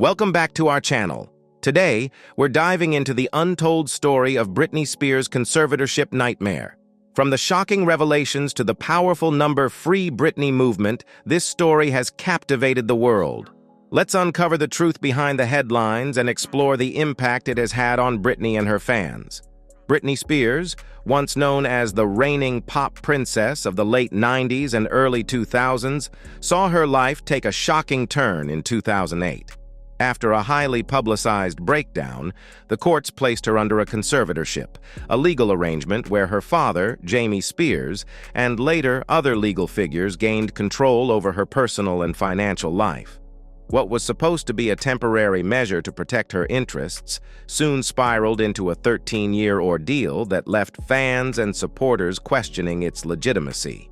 Welcome back to our channel. Today, we're diving into the untold story of Britney Spears' conservatorship nightmare. From the shocking revelations to the powerful Free Britney movement, this story has captivated the world. Let's uncover the truth behind the headlines and explore the impact it has had on Britney and her fans. Britney Spears, once known as the reigning pop princess of the late 90s and early 2000s, saw her life take a shocking turn in 2008. After a highly publicized breakdown, the courts placed her under a conservatorship, a legal arrangement where her father, Jamie Spears, and later other legal figures gained control over her personal and financial life. What was supposed to be a temporary measure to protect her interests soon spiraled into a 13-year ordeal that left fans and supporters questioning its legitimacy.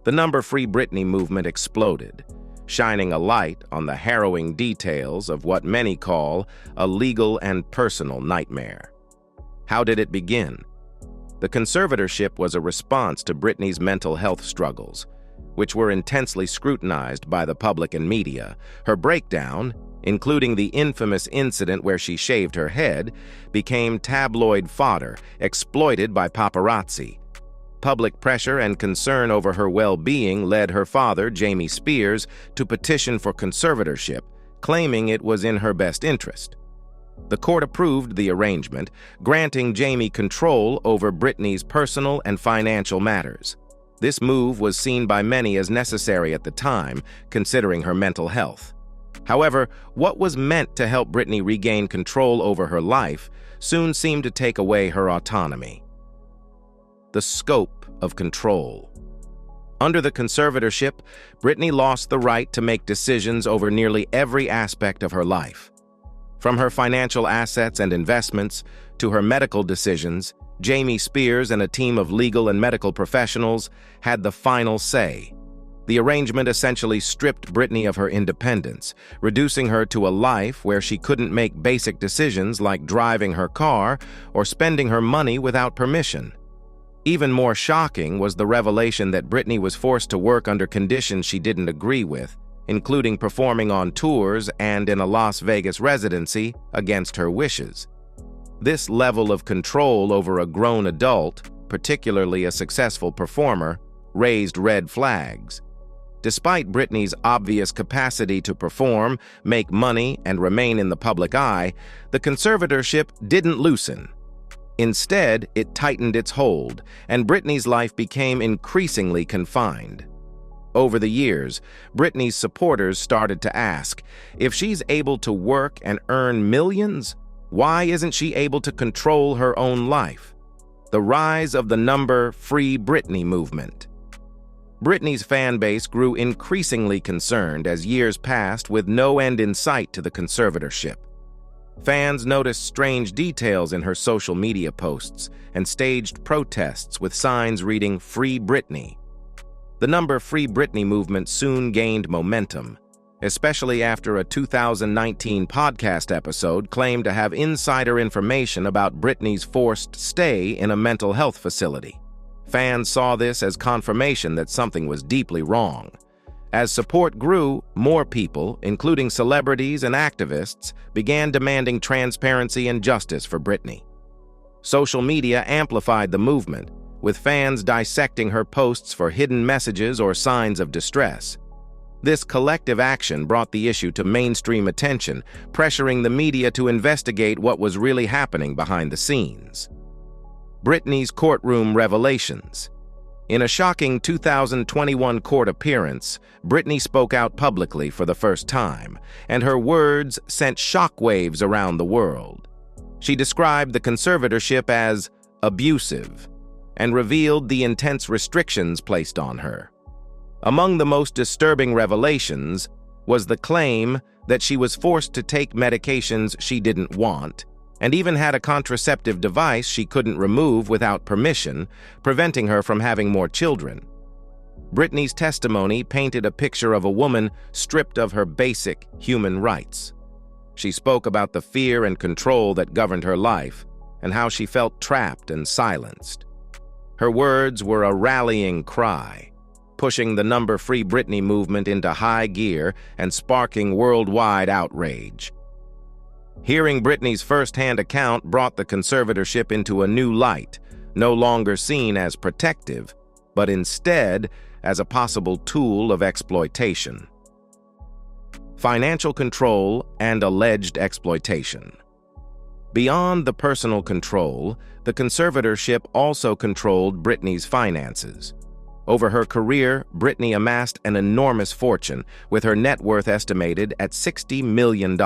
The Free Britney movement exploded, shining a light on the harrowing details of what many call a legal and personal nightmare. How did it begin? The conservatorship was a response to Britney's mental health struggles, which were intensely scrutinized by the public and media. Her breakdown, including the infamous incident where she shaved her head, became tabloid fodder, exploited by paparazzi. Public pressure and concern over her well-being led her father, Jamie Spears, to petition for conservatorship, claiming it was in her best interest. The court approved the arrangement, granting Jamie control over Britney's personal and financial matters. This move was seen by many as necessary at the time, considering her mental health. However, what was meant to help Britney regain control over her life soon seemed to take away her autonomy. The scope of control. Under the conservatorship, Britney lost the right to make decisions over nearly every aspect of her life. From her financial assets and investments to her medical decisions, Jamie Spears and a team of legal and medical professionals had the final say. The arrangement essentially stripped Britney of her independence, reducing her to a life where she couldn't make basic decisions like driving her car or spending her money without permission. Even more shocking was the revelation that Britney was forced to work under conditions she didn't agree with, including performing on tours and in a Las Vegas residency against her wishes. This level of control over a grown adult, particularly a successful performer, raised red flags. Despite Britney's obvious capacity to perform, make money, and remain in the public eye, the conservatorship didn't loosen. Instead, it tightened its hold, and Britney's life became increasingly confined. Over the years, Britney's supporters started to ask, if she's able to work and earn millions, why isn't she able to control her own life? The rise of the Free Britney movement. Britney's fan base grew increasingly concerned as years passed with no end in sight to the conservatorship. Fans noticed strange details in her social media posts and staged protests with signs reading "Free Britney." The Free Britney movement soon gained momentum, especially after a 2019 podcast episode claimed to have insider information about Britney's forced stay in a mental health facility. Fans saw this as confirmation that something was deeply wrong. As support grew, more people, including celebrities and activists, began demanding transparency and justice for Britney. Social media amplified the movement, with fans dissecting her posts for hidden messages or signs of distress. This collective action brought the issue to mainstream attention, pressuring the media to investigate what was really happening behind the scenes. Britney's courtroom revelations. In a shocking 2021 court appearance, Britney spoke out publicly for the first time, and her words sent shockwaves around the world. She described the conservatorship as abusive and revealed the intense restrictions placed on her. Among the most disturbing revelations was the claim that she was forced to take medications she didn't want, and even had a contraceptive device she couldn't remove without permission, preventing her from having more children. Britney's testimony painted a picture of a woman stripped of her basic human rights. She spoke about the fear and control that governed her life, and how she felt trapped and silenced. Her words were a rallying cry, pushing the Free Britney movement into high gear and sparking worldwide outrage. Hearing Britney's first-hand account brought the conservatorship into a new light, no longer seen as protective, but instead as a possible tool of exploitation. Financial control and alleged exploitation. Beyond the personal control, the conservatorship also controlled Britney's finances. Over her career, Britney amassed an enormous fortune, with her net worth estimated at $60 million.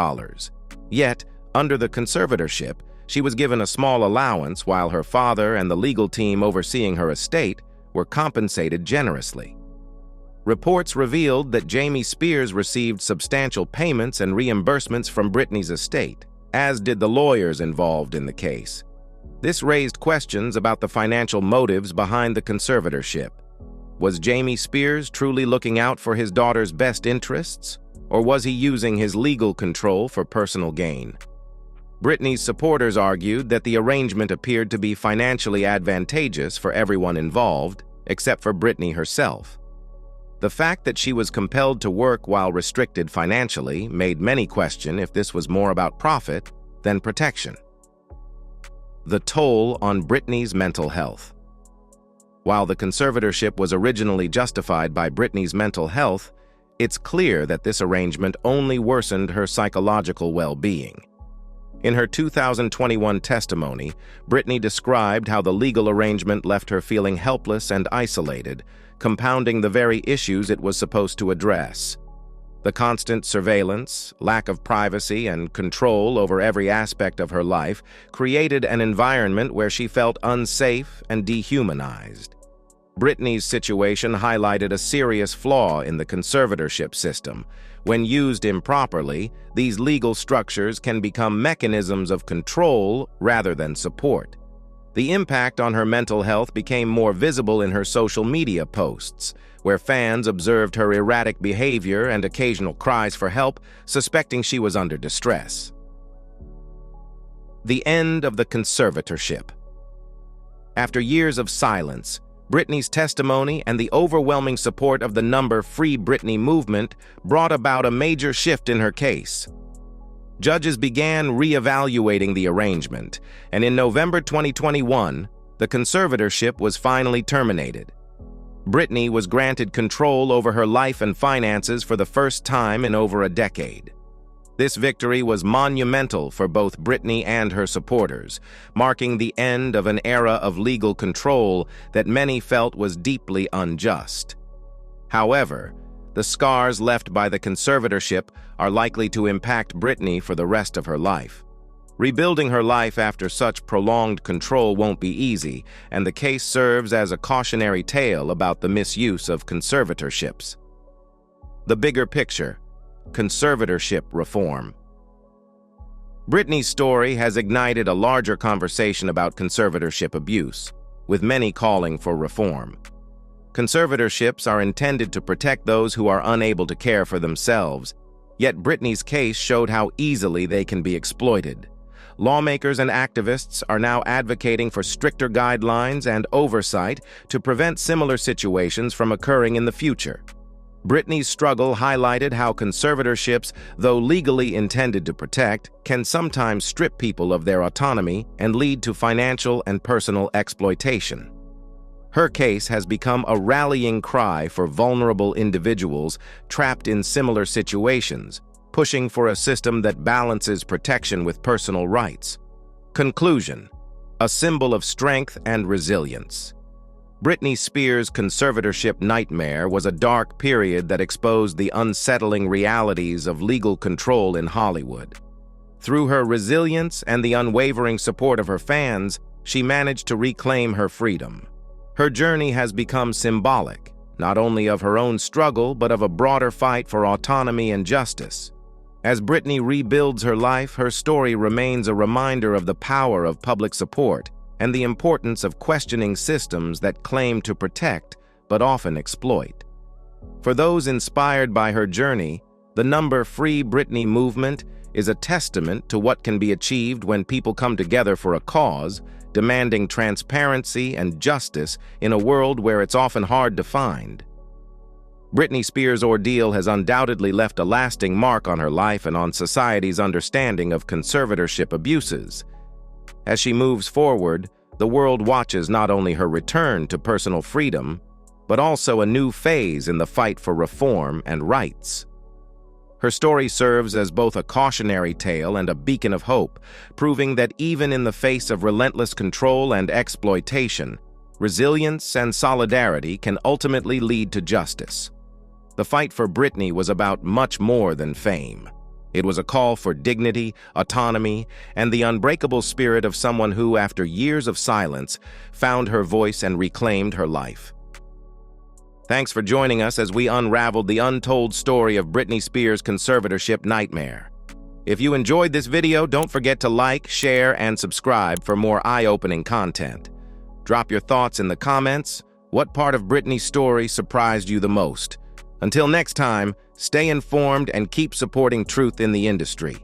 Yet, under the conservatorship, she was given a small allowance while her father and the legal team overseeing her estate were compensated generously. Reports revealed that Jamie Spears received substantial payments and reimbursements from Britney's estate, as did the lawyers involved in the case. This raised questions about the financial motives behind the conservatorship. Was Jamie Spears truly looking out for his daughter's best interests, or was he using his legal control for personal gain? Britney's supporters argued that the arrangement appeared to be financially advantageous for everyone involved, except for Britney herself. The fact that she was compelled to work while restricted financially made many question if this was more about profit than protection. The toll on Britney's mental health. While the conservatorship was originally justified by Britney's mental health, it's clear that this arrangement only worsened her psychological well-being. In her 2021 testimony, Britney described how the legal arrangement left her feeling helpless and isolated, compounding the very issues it was supposed to address. The constant surveillance, lack of privacy, and control over every aspect of her life created an environment where she felt unsafe and dehumanized. Britney's situation highlighted a serious flaw in the conservatorship system. When used improperly, these legal structures can become mechanisms of control rather than support. The impact on her mental health became more visible in her social media posts, where fans observed her erratic behavior and occasional cries for help, suspecting she was under distress. The end of the conservatorship. After years of silence, Britney's testimony and the overwhelming support of the Free Britney movement brought about a major shift in her case. Judges began re-evaluating the arrangement, and in November 2021, the conservatorship was finally terminated. Britney was granted control over her life and finances for the first time in over a decade. This victory was monumental for both Britney and her supporters, marking the end of an era of legal control that many felt was deeply unjust. However, the scars left by the conservatorship are likely to impact Britney for the rest of her life. Rebuilding her life after such prolonged control won't be easy, and the case serves as a cautionary tale about the misuse of conservatorships. The bigger picture: conservatorship reform. Britney's story has ignited a larger conversation about conservatorship abuse, with many calling for reform. Conservatorships are intended to protect those who are unable to care for themselves, yet Britney's case showed how easily they can be exploited. Lawmakers and activists are now advocating for stricter guidelines and oversight to prevent similar situations from occurring in the future. Britney's struggle highlighted how conservatorships, though legally intended to protect, can sometimes strip people of their autonomy and lead to financial and personal exploitation. Her case has become a rallying cry for vulnerable individuals trapped in similar situations, pushing for a system that balances protection with personal rights. Conclusion: a symbol of strength and resilience. Britney Spears' conservatorship nightmare was a dark period that exposed the unsettling realities of legal control in Hollywood. Through her resilience and the unwavering support of her fans, she managed to reclaim her freedom. Her journey has become symbolic, not only of her own struggle, but of a broader fight for autonomy and justice. As Britney rebuilds her life, her story remains a reminder of the power of public support and the importance of questioning systems that claim to protect but often exploit. For those inspired by her journey, the Free Britney movement is a testament to what can be achieved when people come together for a cause, demanding transparency and justice in a world where it's often hard to find. Britney Spears' ordeal has undoubtedly left a lasting mark on her life and on society's understanding of conservatorship abuses. As she moves forward, the world watches not only her return to personal freedom, but also a new phase in the fight for reform and rights. Her story serves as both a cautionary tale and a beacon of hope, proving that even in the face of relentless control and exploitation, resilience and solidarity can ultimately lead to justice. The fight for Britney was about much more than fame. It was a call for dignity, autonomy, and the unbreakable spirit of someone who, after years of silence, found her voice and reclaimed her life. Thanks for joining us as we unraveled the untold story of Britney Spears' conservatorship nightmare. If you enjoyed this video, don't forget to like, share, and subscribe for more eye-opening content. Drop your thoughts in the comments. What part of Britney's story surprised you the most? Until next time, stay informed and keep supporting truth in the industry.